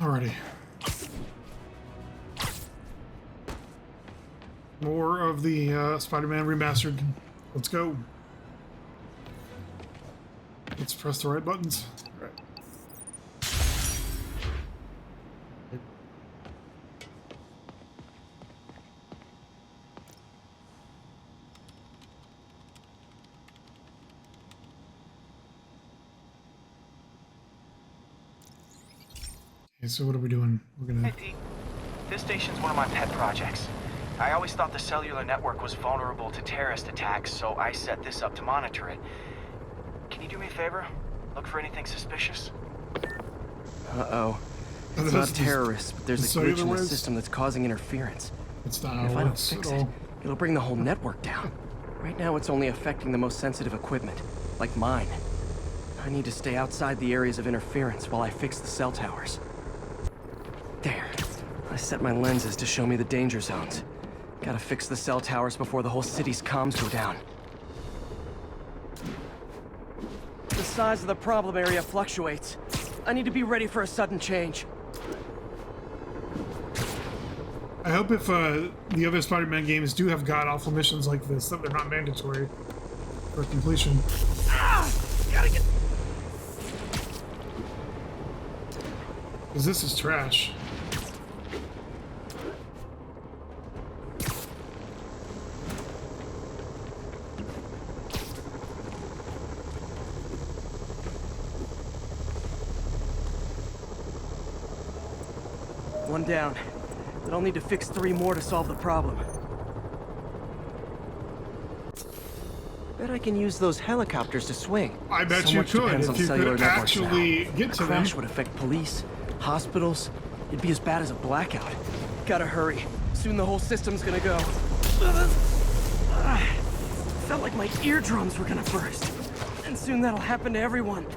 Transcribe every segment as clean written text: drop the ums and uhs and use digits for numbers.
Alrighty. More of the Spider-Man Remastered. Let's go. Let's press the right buttons. All right. Okay, so what are we doing? We're gonna... Hey, Pete. This station's one of my pet projects. I always thought the cellular network was vulnerable to terrorist attacks, so I set this up to monitor it. Can you do me a favor? Look for anything suspicious? Uh-oh. It's not terrorists, but there's a glitch in the system that's causing interference. It's not if I don't fix it, it'll bring the whole network down. Right now, it's only affecting the most sensitive equipment, like mine. I need to stay outside the areas of interference while I fix the cell towers. There. I set my lenses to show me the danger zones. Gotta fix the cell towers before the whole city's comms go down. The size of the problem area fluctuates. I need to be ready for a sudden change. I hope if the other Spider-Man games do have god-awful missions like this, that they're not mandatory for completion. Ah! Gotta get... Because this is trash. One down. But I'll need to fix 3 more to solve the problem. Bet I can use those helicopters to swing. I bet so you much could depends on if you cellular could networks actually now. get to them. A crash would affect police, hospitals. It'd be as bad as a blackout. Gotta hurry. Soon the whole system's gonna go. Felt like my eardrums were gonna burst. And soon that'll happen to everyone.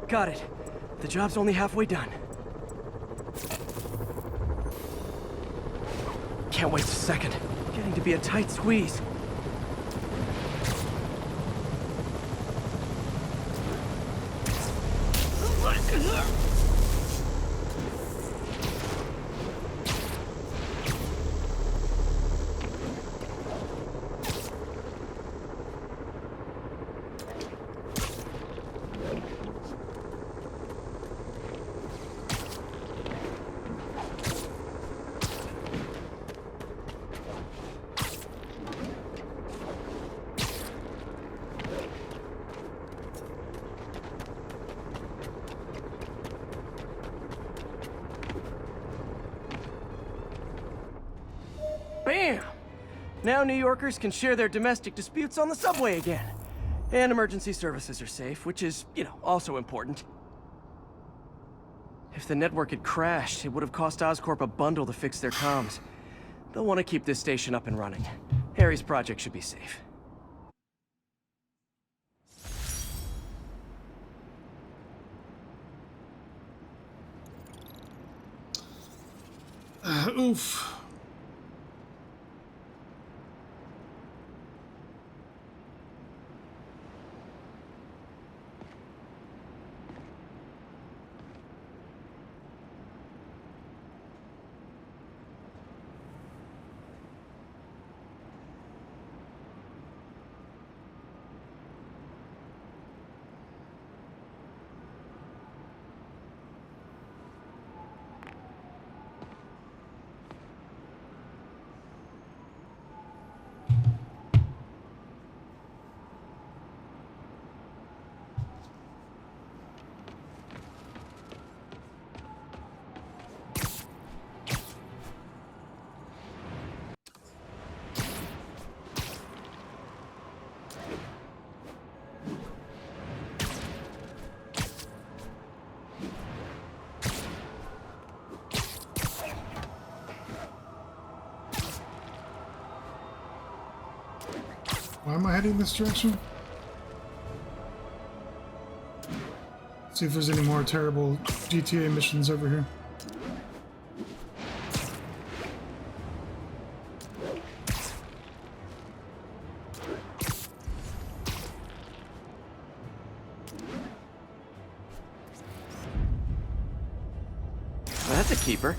Got it. The job's only halfway done. Can't waste a second. Getting to be a tight squeeze. Bam! Now New Yorkers can share their domestic disputes on the subway again. And emergency services are safe, which is, also important. If the network had crashed, it would have cost Oscorp a bundle to fix their comms. They'll want to keep this station up and running. Harry's project should be safe. Oof. Why am I heading this direction? See if there's any more terrible GTA missions over here. Well, that's a keeper.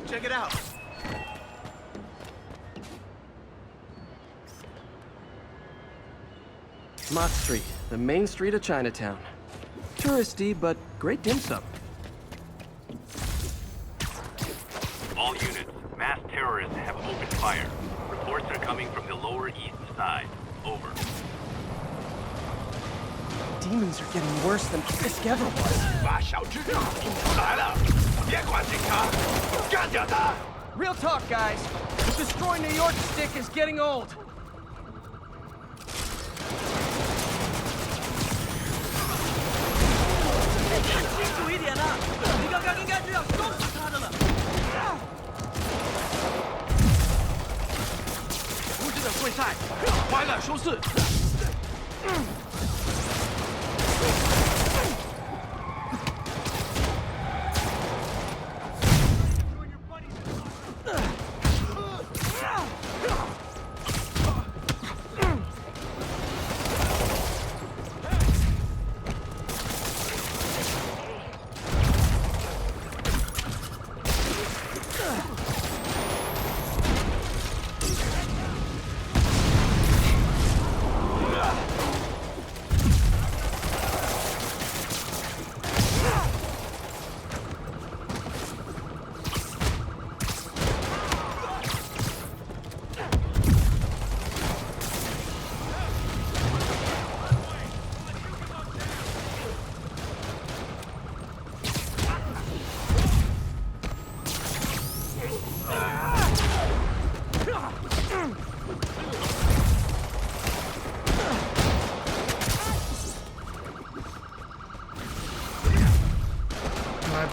Check it out. Mott Street, the main street of Chinatown. Touristy, but great dim sum. All units, mass terrorists have opened fire. Reports are coming from the lower east side. Over. Demons are getting worse than Fisk ever was. 把小智来了，别管警察，干掉他！ Real talk, guys. The Destroy New York stick is getting old.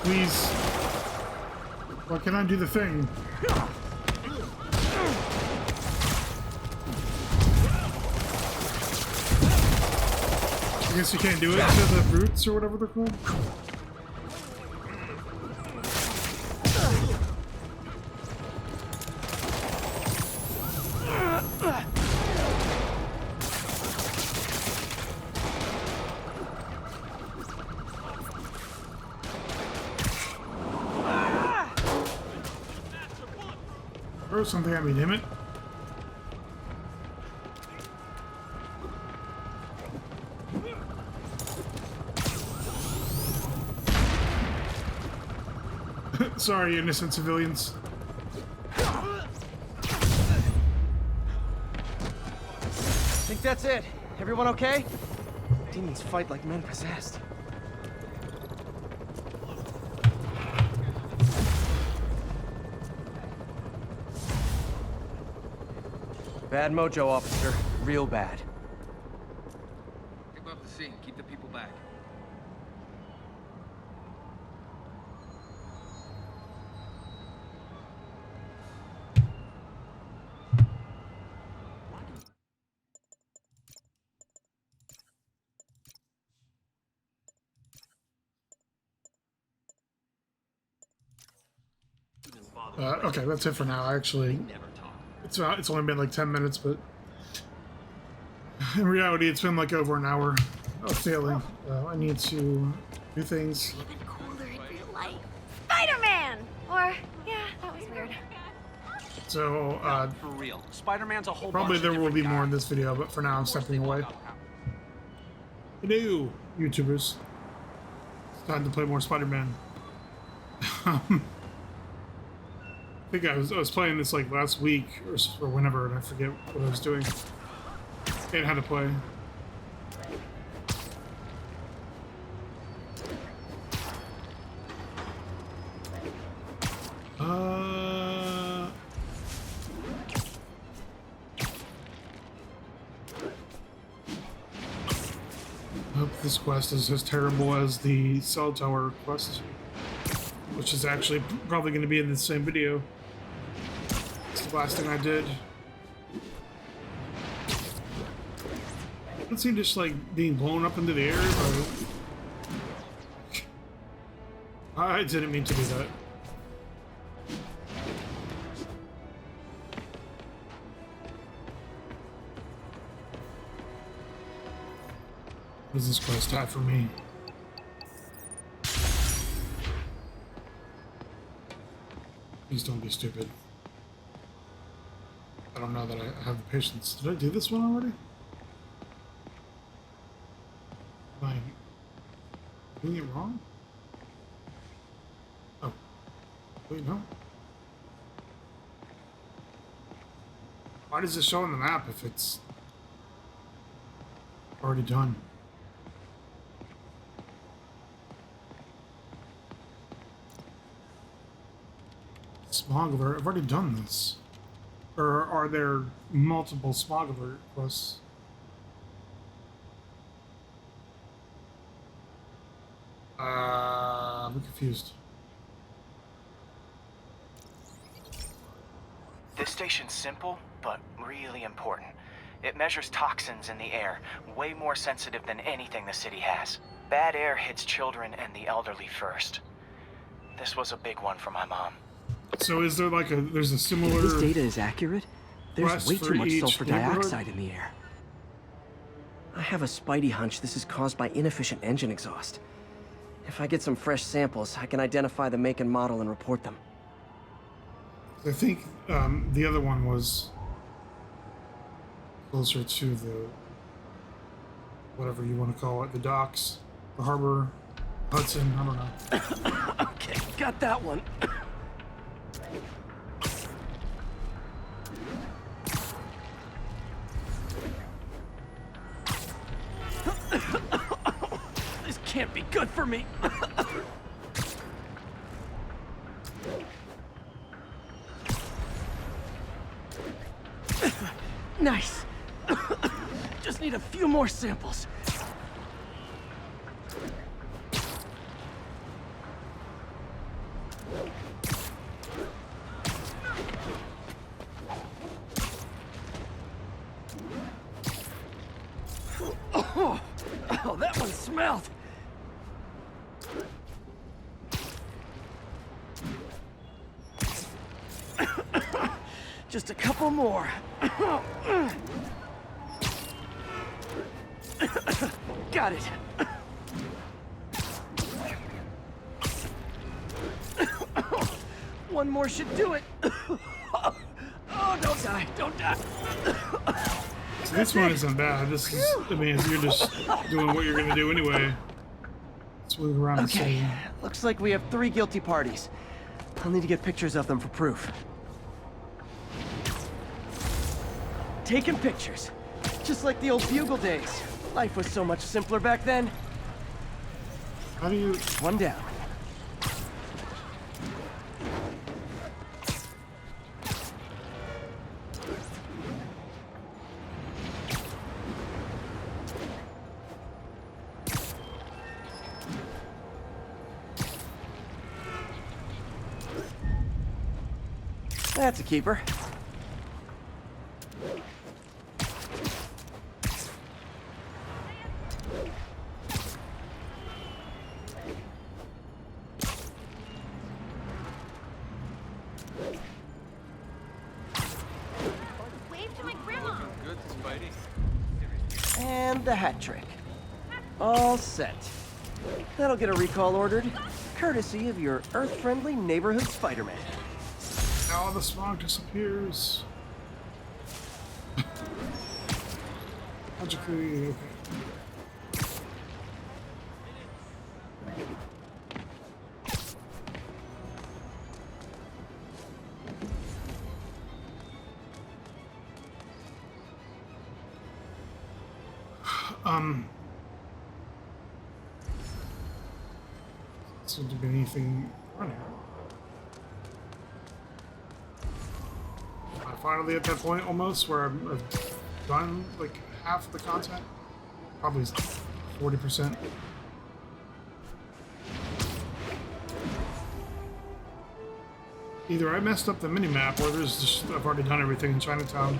Please. Why can't I do the thing? I guess you can't do it to the brutes or whatever they're called. Throw something at me, damn it. Sorry, innocent civilians. Think that's it. Everyone okay? Demons fight like men possessed. Bad mojo, officer. Real bad. Keep up the scene. Keep the people back. Okay, that's it for now. Actually, it's only been like 10 minutes, but in reality, it's been like over an hour of failing. I need to do things. Even cooler in real life. Spider-Man! Or, yeah, that was weird. So, For real. Spider-Man's a whole probably bunch of there will be different more in guys. this video, but for now, I'm stepping away. Hello, YouTubers. It's time to play more Spider-Man. I think I was playing this like last week or whenever, and I forget what I was doing and how to play. I hope this quest is as terrible as the cell tower quest, which is actually probably going to be in the same video. It's the last thing I did. Let's see, just like being blown up into the air. I didn't mean to do that. What does this quest have for me? Please don't be stupid. I don't know that I have the patience. Did I do this one already? Am I doing it wrong? Oh. Wait, no. Why does it show on the map if it's already done? Smog alert. I've already done this. Or are there multiple smog alert quests? I'm confused. This station's simple, but really important. It measures toxins in the air, way more sensitive than anything the city has. Bad air hits children and the elderly first. This was a big one for my mom. So is there like there's a similar... If this data is accurate, there's quest way for too much each sulfur neighborhood? dioxide in the air. I have a spidey hunch this is caused by inefficient engine exhaust. If I get some fresh samples, I can identify the make and model and report them. I think the other one was closer to the, whatever you want to call it, the docks, the harbor, Hudson, I don't know. Okay, got that one. This can't be good for me. Nice. Just need a few more samples. Oh, that one smelled. Just a couple more. Got it. One more should do it. Oh, don't die, don't die. So this one isn't bad. This is, I mean, you're just doing what you're gonna do anyway. Let's move around and Okay, see. looks like we have 3 guilty parties. I'll need to get pictures of them for proof. Taking pictures. Just like the old Bugle days. Life was so much simpler back then. How do you... One down. That's a keeper. Wave to my grandma. Good, Spidey. And the hat trick. All set. That'll get a recall ordered, courtesy of your Earth-friendly neighborhood Spider-Man. Now the smog disappears. Magically, okay. Seems to be anything on here. Am I finally at that point almost where I've done like half the content? Probably 40%. Either I messed up the minimap or there's just, I've already done everything in Chinatown.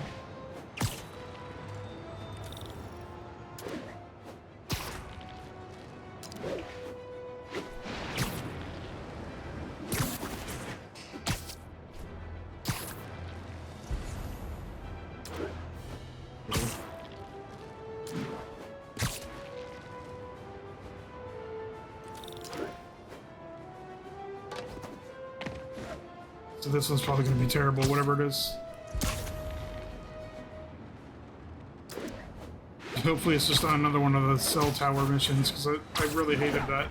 So this one's probably going to be terrible, whatever it is. Hopefully it's just not another one of the cell tower missions, because I really hated that.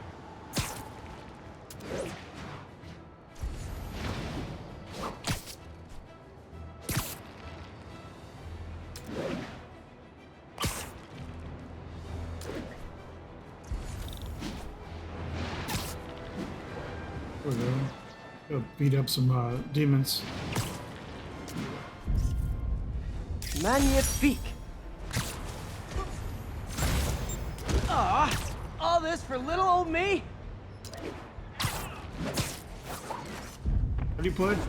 Go beat up some demons. Magnifique! Ah, all this for little old me? Have you played?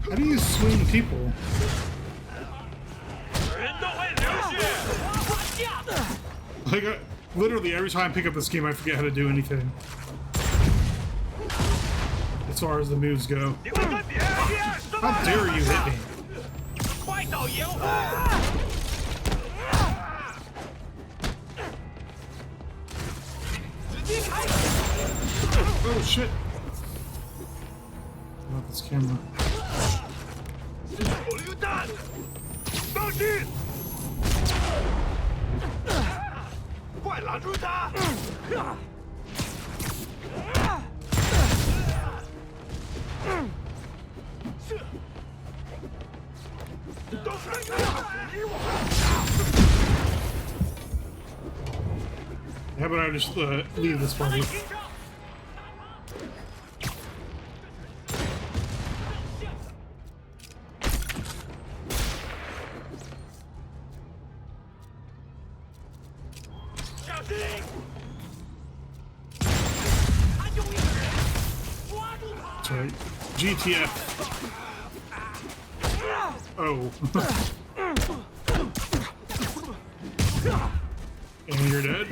How do you swing people? Like, literally every time I pick up this game, I forget how to do anything. As far as the moves go. How dare you hit me? Oh shit. Not this camera. How about I just leave this party? That's right. GTF. Oh. And you're dead?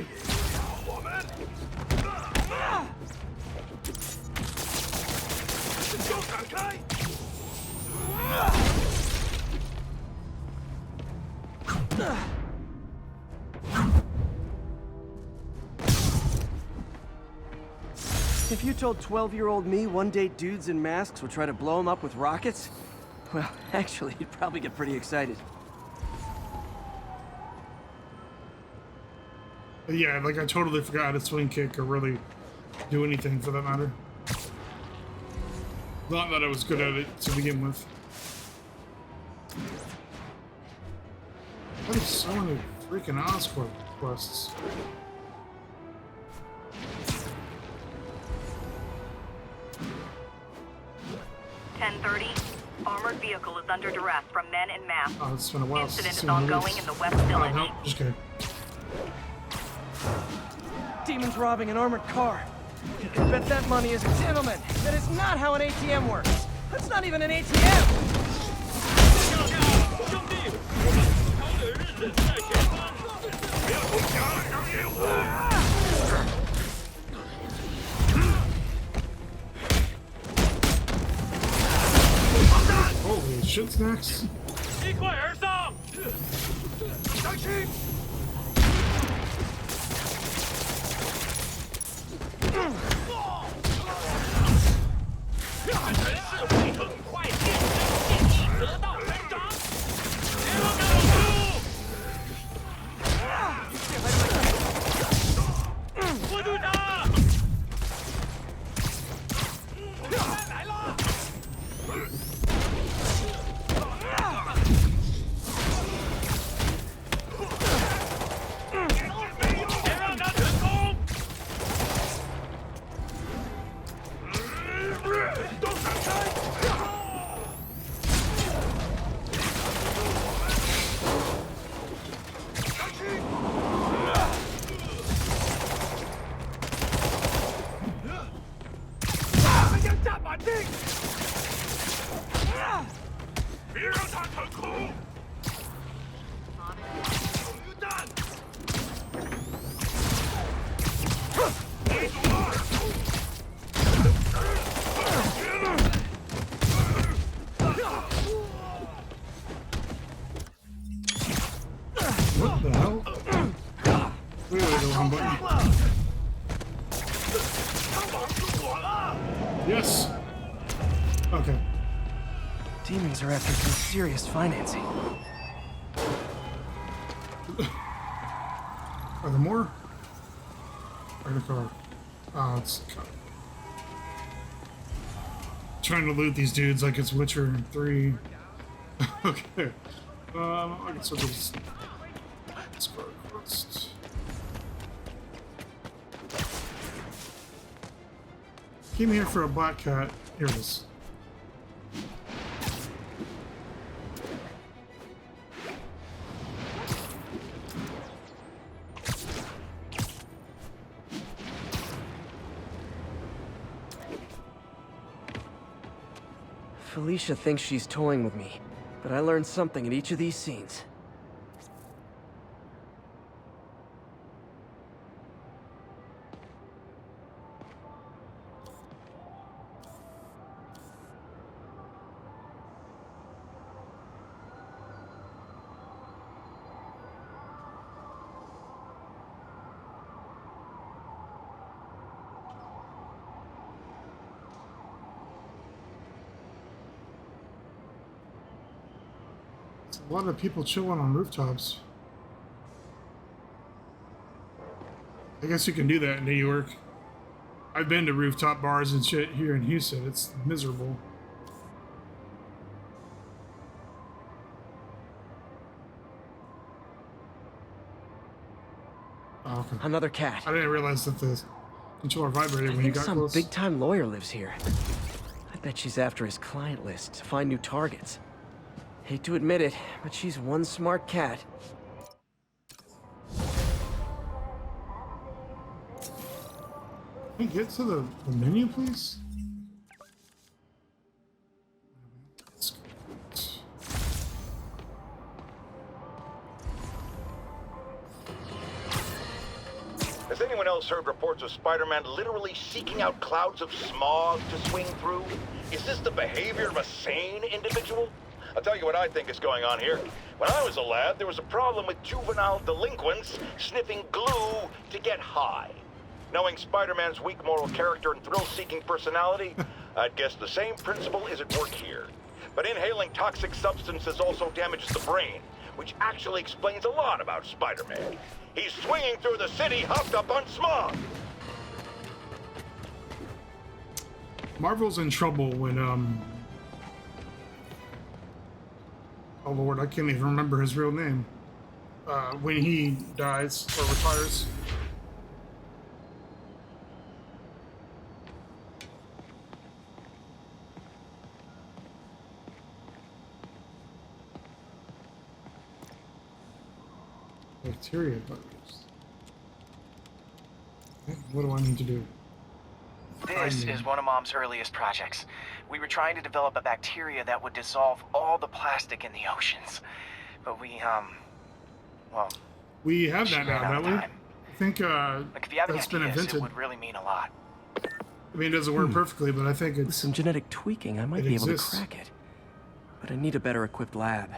If you told 12-year-old me one day dudes in masks would try to blow him up with rockets, well, actually, he'd probably get pretty excited. Yeah, like I totally forgot how to swing kick or really do anything for that matter. Not that I was good at it to begin with. What is so many freaking Oscorp quests? Armored vehicle is under duress from men in masks. Oh, it's been a while. Incident is ongoing in the West Village. Oh, no, just kidding. Demons robbing an armored car. I bet that money is a gentleman. That is not how an ATM works. That's not even an ATM. Holy shit snacks. 击溃而上！上去！ 别让他成功！ What the hell? Wait, the wrong button. Yes. Okay. Demons are after some serious financing. Are there more? Or the car? Oh, it's the car. Trying to loot these dudes like it's Witcher 3. Okay. I can sort of just... Let's go first. Came here for a black cat. Here it is. Felicia thinks she's toying with me, but I learned something in each of these scenes. A lot of people chilling on rooftops. I guess you can do that in New York. I've been to rooftop bars and shit here in Houston. It's miserable. Oh, okay. Another cat. I didn't realize that the controller vibrated I when you think got some close. big-time lawyer lives here. I bet she's after his client list to find new targets. Hate to admit it, but she's one smart cat. Can we get to the menu, please? Has anyone else heard reports of Spider-Man literally seeking out clouds of smog to swing through? Is this the behavior of a sane individual? I'll tell you what I think is going on here. When I was a lad, there was a problem with juvenile delinquents sniffing glue to get high. Knowing Spider-Man's weak moral character and thrill-seeking personality, I'd guess the same principle is at work here. But inhaling toxic substances also damages the brain, which actually explains a lot about Spider-Man. He's swinging through the city hopped up on smog. Marvel's in trouble when, oh lord, I can't even remember his real name. When he dies or retires. Bacteria bugs. What do I need to do? This is one of Mom's earliest projects. We were trying to develop a bacteria that would dissolve all the plastic in the oceans. But we well, We have should that now, run out don't of we? time. I think Like, if you have any that's been ideas, invented. it would really mean a lot. I mean, it doesn't work perfectly, but I think With it's... some genetic tweaking, I might It be able to exists. crack it. But I need a better equipped lab.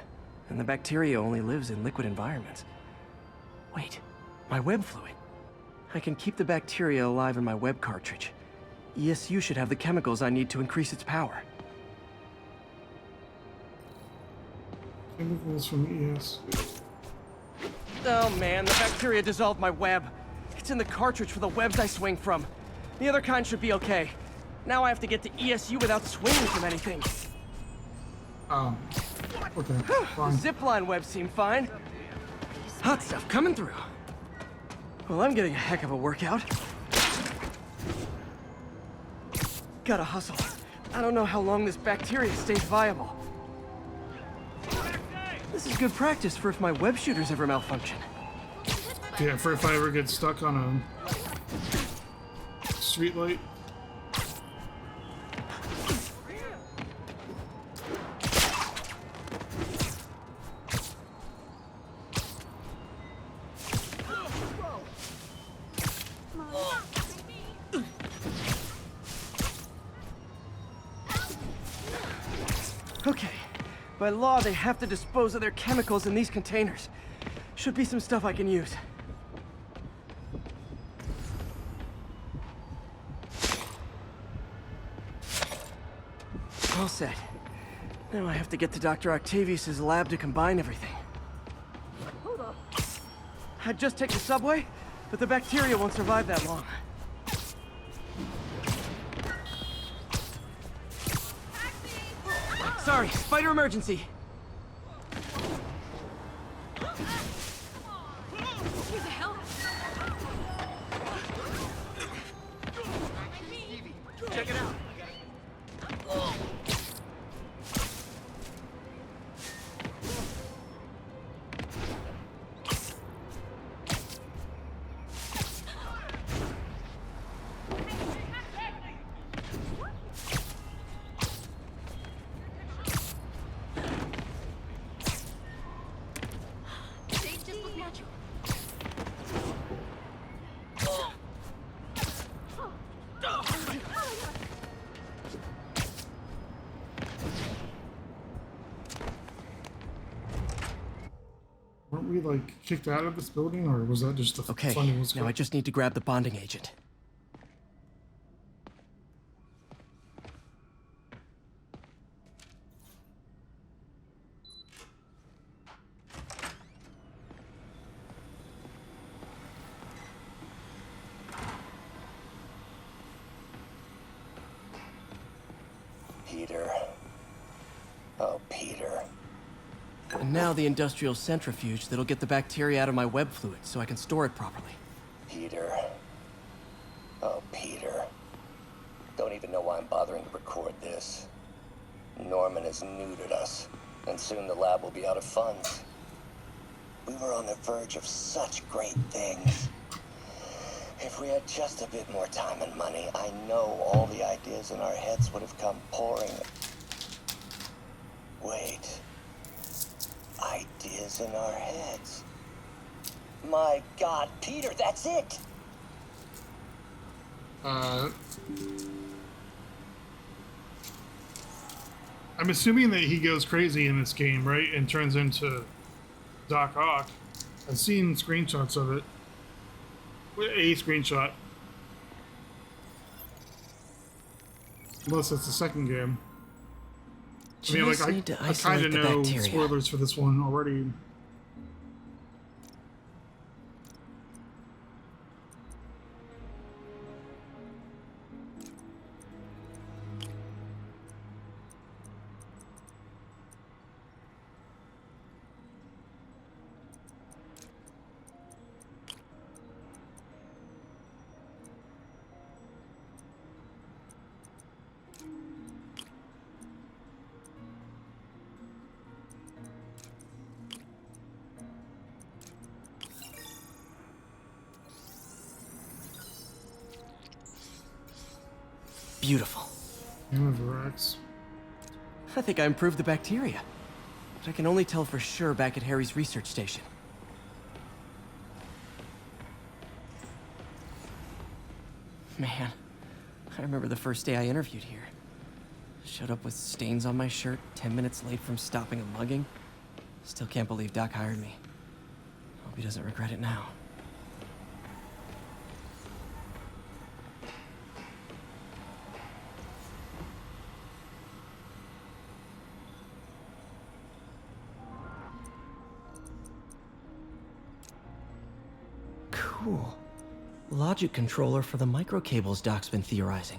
And the bacteria only lives in liquid environments. Wait, my web fluid. I can keep the bacteria alive in my web cartridge. ESU should have the chemicals I need to increase its power. Chemicals from ES. Oh man, the bacteria dissolved my web. It's in the cartridge for the webs I swing from. The other kind should be okay. Now I have to get to ESU without swinging from anything. Oh. Okay, The fine. zipline webs seem fine. Hot stuff coming through. Well, I'm getting a heck of a workout. Gotta hustle. I don't know how long this bacteria stays viable. This is good practice for if my web shooters ever malfunction. Yeah, for if I ever get stuck on a street light. Okay. By law, they have to dispose of their chemicals in these containers. Should be some stuff I can use. All set. Now I have to get to Dr. Octavius's lab to combine everything. I'd just take the subway, but the bacteria won't survive that long. Sorry, spider emergency. Check it out. Weren't we, like, kicked out of this building, or was that just the Okay, funny ones? now I just need to grab the bonding agent. Peter. Oh, Peter. And now the industrial centrifuge that'll get the bacteria out of my web fluid so I can store it properly. Peter. Oh, Peter. Don't even know why I'm bothering to record this. Norman has neutered us, and soon the lab will be out of funds. We were on the verge of such great things. If we had just a bit more time and money, I know all the ideas in our heads would have come pouring. Wait. Ideas in our heads. My God, Peter, that's it! I'm assuming that he goes crazy in this game, right? And turns into Doc Ock. I've seen screenshots of it. A screenshot. Unless it's the second game. I mean, Just need to I kind isolate of the know bacteria. spoilers for this one already. Beautiful. Univarex. I think I improved the bacteria. But I can only tell for sure back at Harry's research station. Man, I remember the first day I interviewed here. Showed up with stains on my shirt, 10 minutes late from stopping a mugging. Still can't believe Doc hired me. Hope he doesn't regret it now. Cool. Logic controller for the microcables Doc's been theorizing.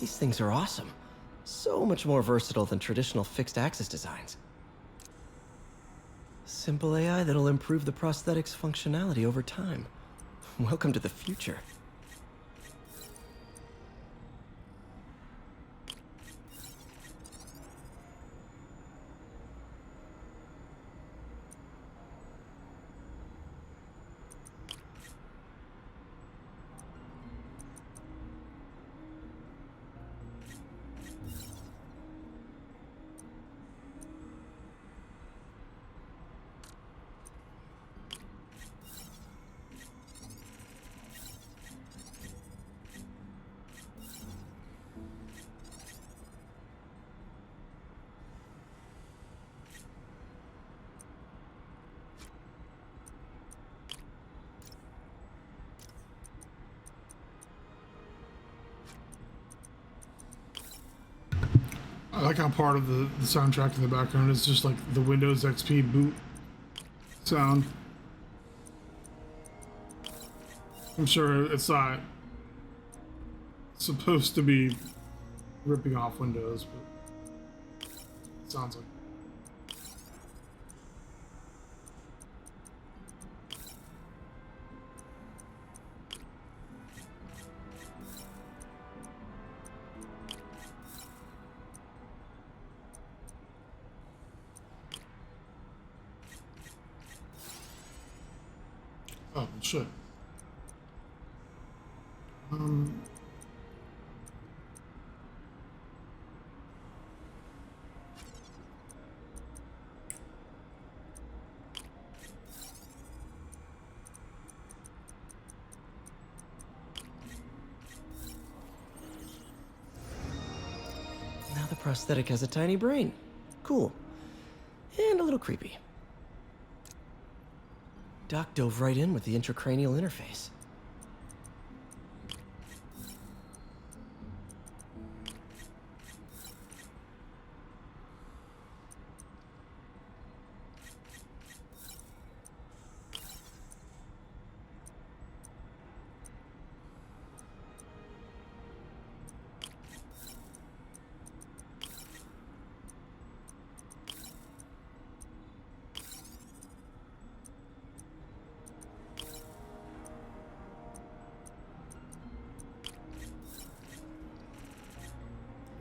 These things are awesome. So much more versatile than traditional fixed-axis designs. Simple AI that'll improve the prosthetic's functionality over time. Welcome to the future. I like how part of the soundtrack in the background is just like the Windows XP boot sound. I'm sure it's not supposed to be ripping off Windows, but it sounds like Oh, shit. Now the prosthetic has a tiny brain. Cool. And a little creepy. Doc dove right in with the intracranial interface.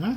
Huh?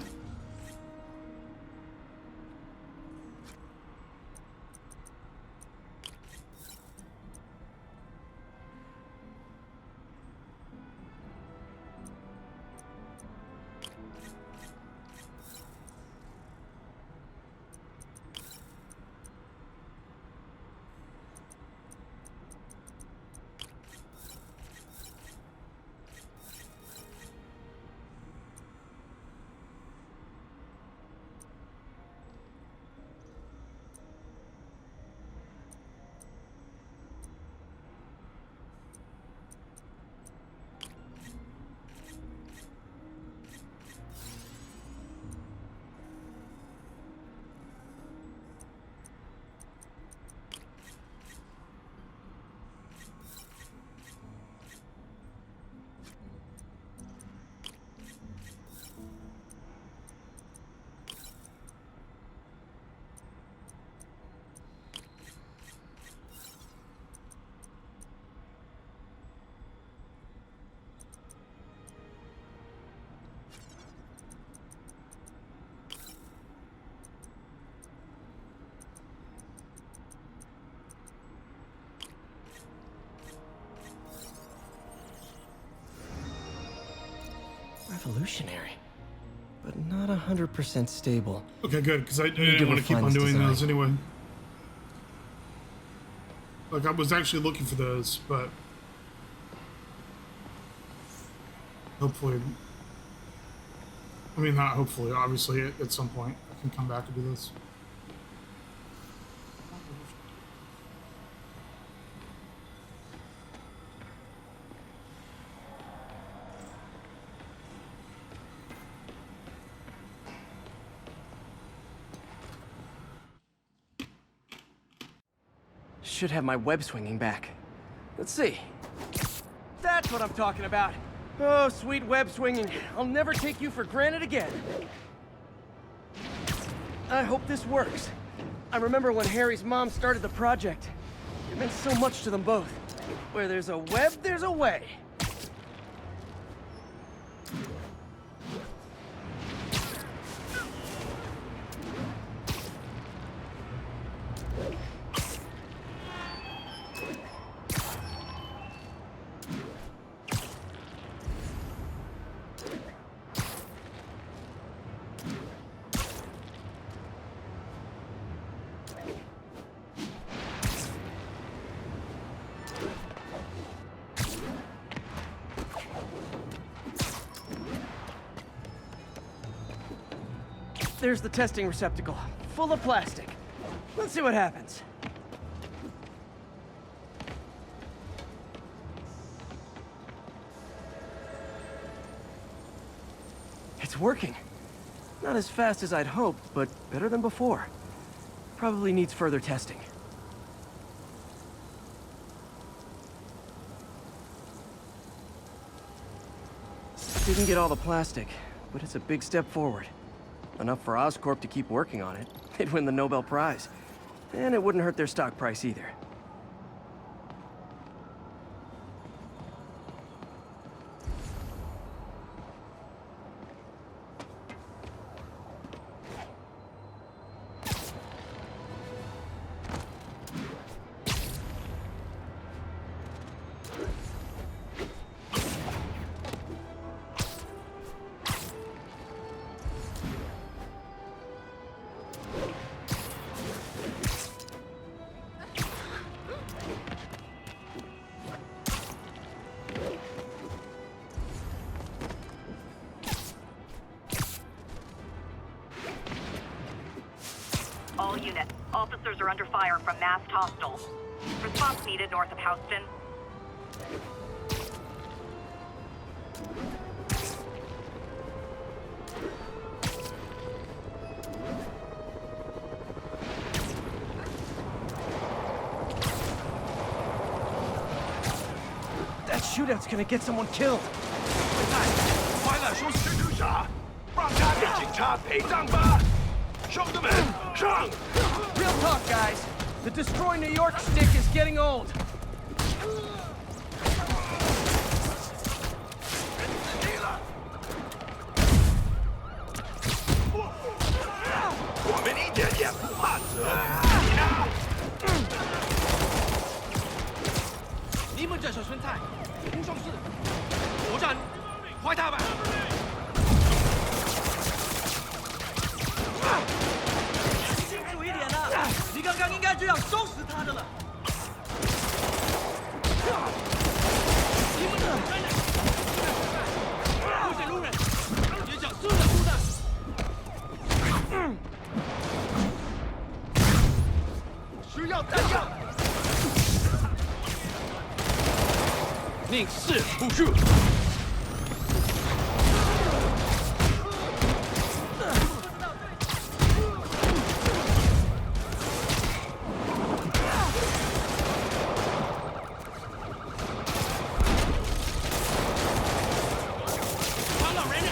Revolutionary, but not 100% stable. Okay, good, because I Need to didn't want to keep refine on this doing design. those anyway. Like, I was actually looking for those, but hopefully, I mean, not hopefully, obviously, at some point, I can come back and do this. Should have my web swinging back. Let's see. That's what I'm talking about. Oh, sweet web swinging. I'll never take you for granted again. I hope this works. I remember when Harry's mom started the project. It meant so much to them both. Where there's a web, there's a way. There's the testing receptacle, full of plastic. Let's see what happens. It's working. Not as fast as I'd hoped, but better than before. Probably needs further testing. Didn't get all the plastic, but it's a big step forward. Enough for Oscorp to keep working on it. They'd win the Nobel Prize. And it wouldn't hurt their stock price either. officers are under fire from masked hostiles. Response needed north of Houston. That shootout's gonna get someone killed. 快了，说是绿茶，让他给警察陪葬吧！兄弟们，上！ Real talk, guys. The Destroy New York stick is getting old. 我们一点也不怕死。你们这是孙菜，无双四，火战，坏他吧！清楚一点了，你刚刚应该这样收拾他的了。你们这是真的，不许路人，也想输的输的。需要弹药。 宁死不屈。传老人呀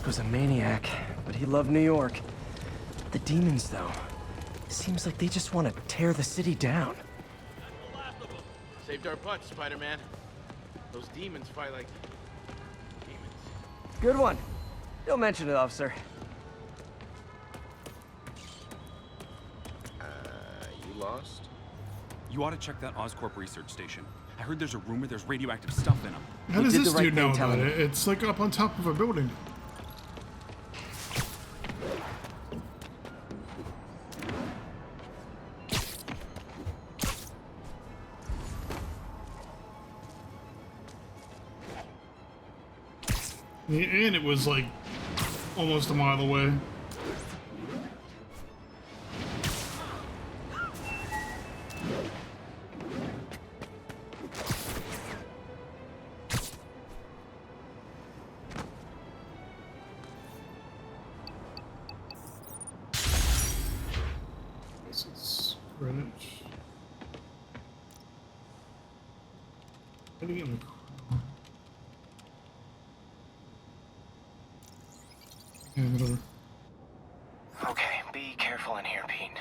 ！Was a maniac, but he loved New York. The demons, though, seems like they just want to tear the city down. That's the last of them. Saved our butts, Spider-Man. Those demons fight like demons. Good one. Don't mention it, officer. You lost? You ought to check that Oscorp research station. I heard there's a rumor there's radioactive stuff in them. How does did this the right dude know thing about telling it? It's like up on top of a building. And it was like almost a mile away. This is Greenwich. How do you get in the car? Okay, be careful in here, Pete.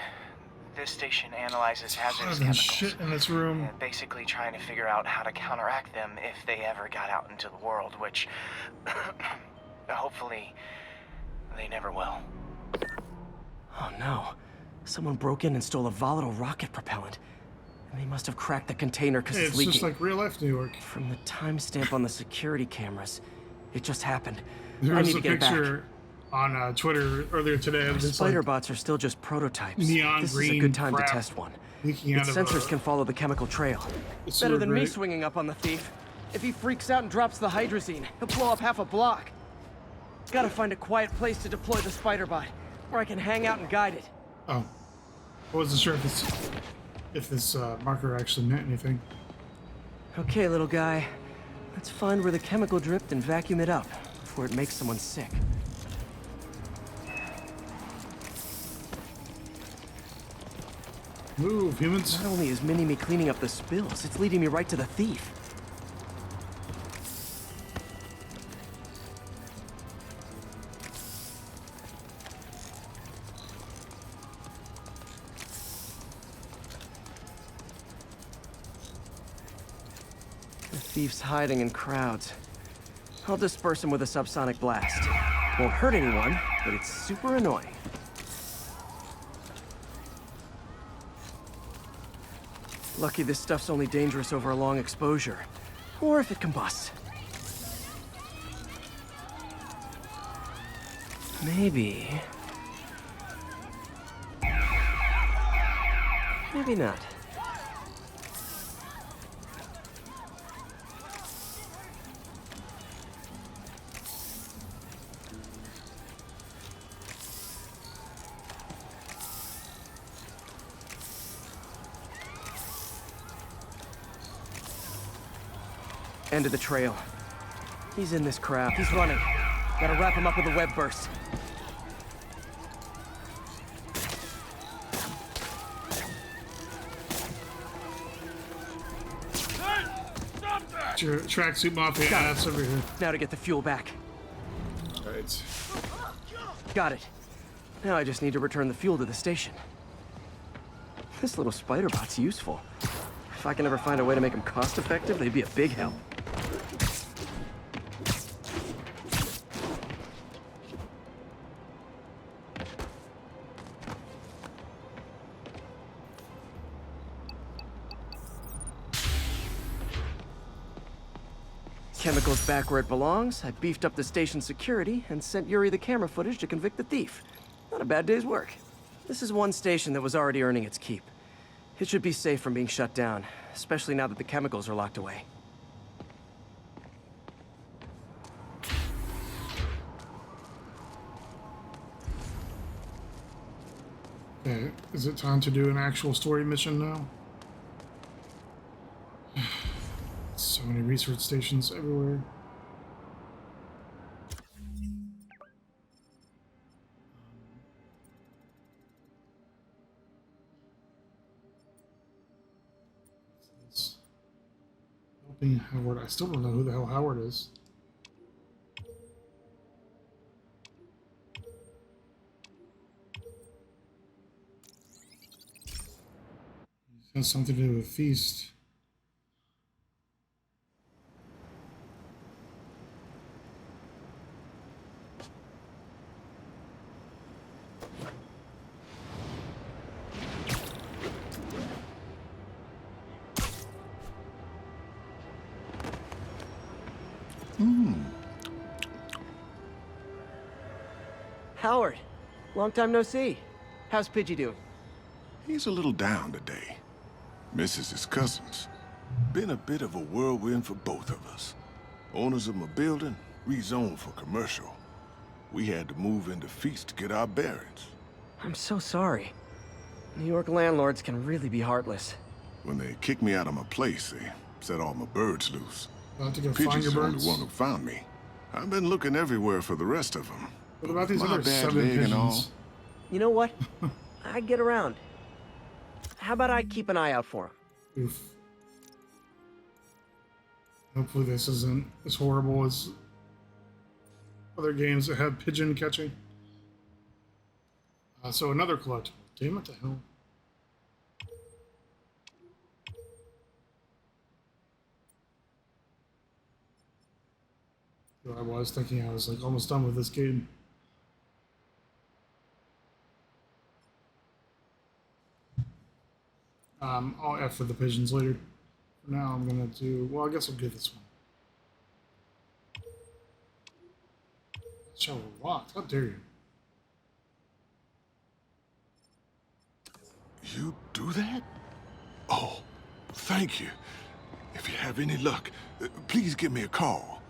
This station analyzes hazardous There's chemicals. shit in this room. Basically trying to figure out how to counteract them if they ever got out into the world, which hopefully they never will. Oh no. Someone broke in and stole a volatile rocket propellant. And they must have cracked the container because Hey, it's it's leaking. just like real life New York. From the timestamp on the security cameras, it just happened. I There's need a to get it back. picture on Twitter earlier today. The spider bots are still just prototypes. Neon this green is a good time to crap test one. leaking Its out of sensors can follow the chemical trail. It's Better super than me great. swinging up on the thief. If he freaks out and drops the hydrazine, he'll blow up half a block. Gotta find a quiet place to deploy the spider bot, where I can hang out and guide it. Oh, I wasn't sure if this marker actually meant anything. Okay, little guy. Let's find where the chemical dripped and vacuum it up before it makes someone sick. Move, humans. Not only is Mini-Me cleaning up the spills, it's leading me right to the thief. The thief's hiding in crowds. I'll disperse him with a subsonic blast. Won't hurt anyone, but it's super annoying. Lucky this stuff's only dangerous over a long exposure. Or if it combusts. Maybe... maybe not. End of the trail. He's in this crowd. He's running. Gotta wrap him up with a web burst. Tracksuit mafia ass over here. Now to get the fuel back. Right. Got it. Now I just need to return the fuel to the station. This little spider bot's useful. If I can ever find a way to make them cost-effective, they'd be a big help. Chemicals back where it belongs. I beefed up the station security and sent Yuri the camera footage to convict the thief. Not a bad day's work. This is one station that was already earning its keep. It should be safe from being shut down, especially now that the chemicals are locked away. Okay, is it time to do an actual story mission now? So many research stations everywhere. Helping Howard. I still don't know who the hell Howard is. It has something to do with Feast. Howard, long time no see. How's Pidgey doing? He's a little down today. Misses his cousins. Been a bit of a whirlwind for both of us. Owners of my building rezoned for commercial. We had to move into Feast to get our bearings. I'm so sorry. New York landlords can really be heartless. When they kicked me out of my place, they set all my birds loose. About to go find Pidgey's your the birds. only one who found me. I've been looking everywhere for the rest of them. What about these My other bad 7 leg and all. pigeons? You know what? I get around. How about I keep an eye out for him? Oof. Hopefully this isn't as horrible as other games that have pigeon catching. So another clutch. Damn it to hell. I was thinking I was like almost done with this game. I'll F for the pigeons later. For now, I'm gonna do. Well, I guess I'll do this one. Shower locked. How dare you? You do that? Oh, thank you. If you have any luck, please give me a call.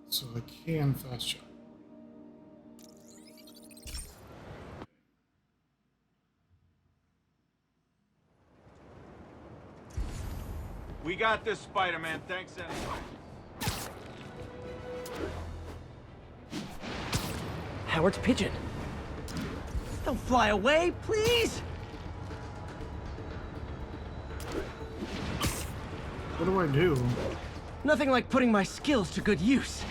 So I can fast travel. We got this, Spider-Man. Thanks anyway. Howard's pigeon. Don't fly away, please! What do I do? Nothing like putting my skills to good use.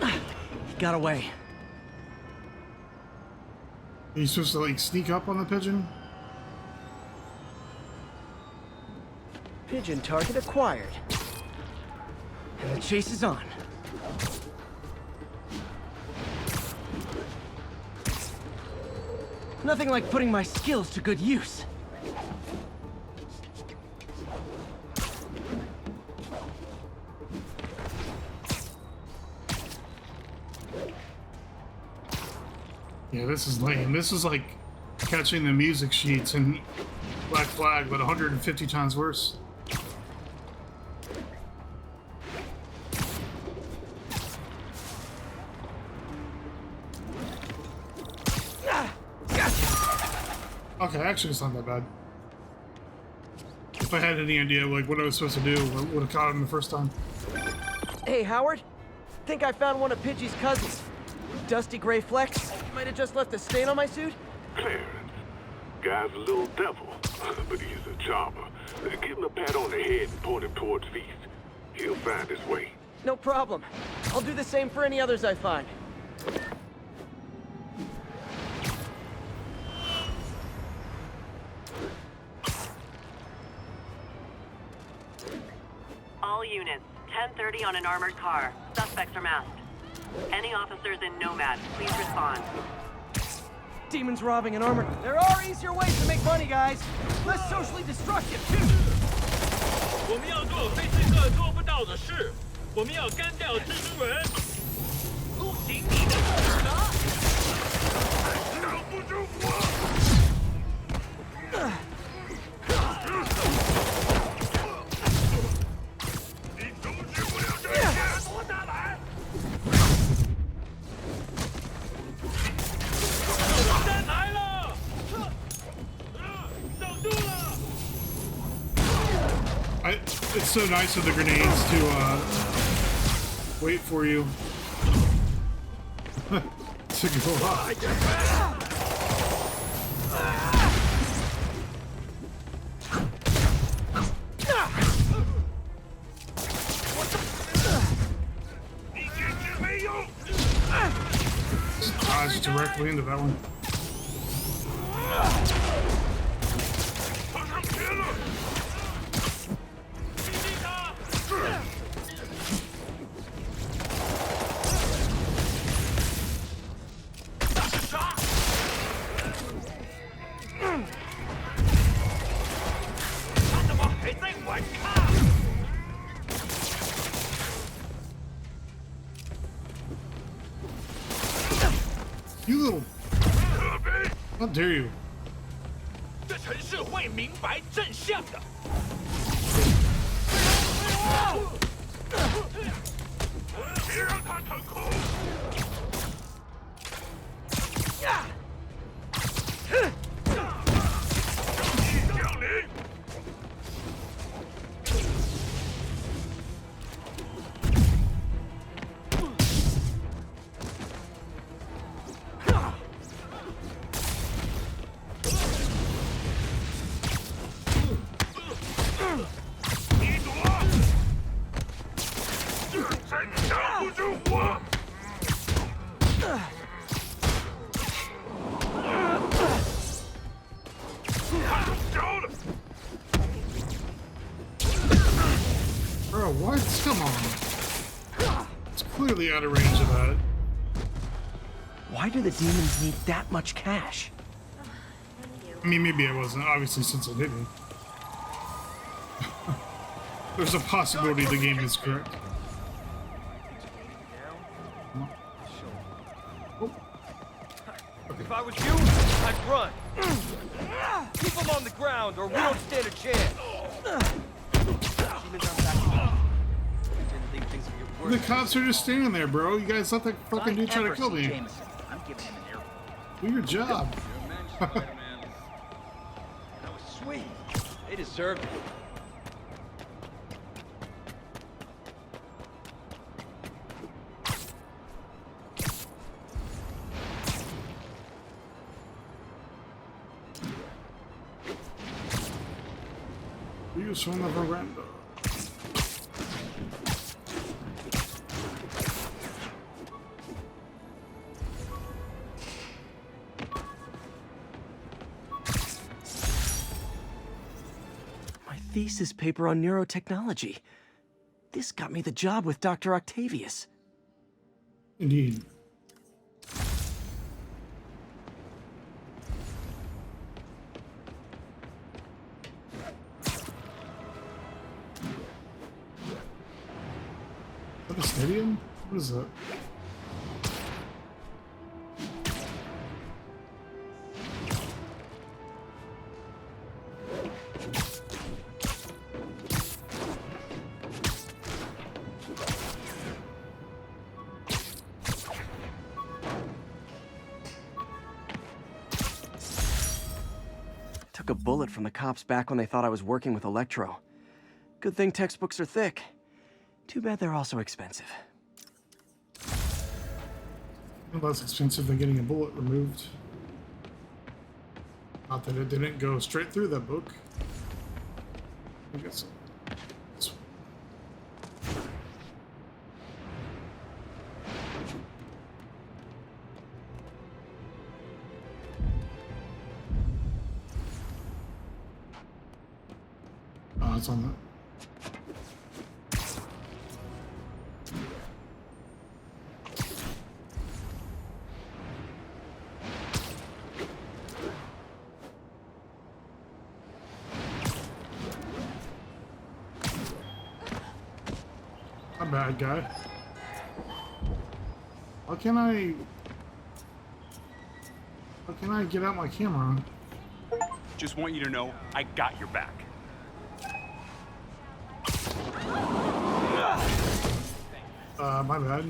He got away. Are you supposed to like sneak up on the pigeon? Pigeon target acquired. And the chase is on. Nothing like putting my skills to good use. Yeah, this is lame. This is like catching the music sheets in Black Flag, but 150 times worse. Okay, actually it's not that bad. If I had any idea like what I was supposed to do, I would have caught him the first time. Hey, Howard. Think I found one of Pidgey's cousins. Dusty gray flecks. Might have just left a stain on my suit. Clarence. Guy's a little devil, but he's a charmer. Give him a pat on the head and point him towards Feast. He'll find his way. No problem. I'll do the same for any others I find. All units, 10:30 on an armored car. Suspects are masked. Any officers in Nomad, please respond. Demons robbing an armor. There are easier ways to make money, guys. Less socially destructive, too. 我们要做非刺客做不到的事，我们要干掉蜘蛛人。不行，你的死了！挡不住我！ It's so nice of the grenades to wait for you to go off. Just dodge directly into that one. You little... How dare you? 这城市会明白真相的。别让他腾空！ Bro, what? Come on. It's clearly out of range of that. Why do the demons need that much cash? I mean, maybe I wasn't, obviously, since I didn't. There's a possibility the game is correct. Oh. Okay. If I was you, I'd run. Keep them on the ground, or we don't stand a chance. The cops are just standing there, bro. You guys let that fucking dude try to kill me. I'm giving him an air. Do your job. That was sweet. They deserved it. Views from the veranda. My thesis paper on neurotechnology. This got me the job with Dr. Octavius. Indeed. Is that a stadium? What is that? Took a bullet from the cops back when they thought I was working with Electro. Good thing textbooks are thick. Too bad they're also expensive. Less expensive than getting a bullet removed. Not that it didn't go straight through that book. I guess so. Oh, it's on that. Bad guy. How can I get out my camera? Just want you to know I got your back. My bad.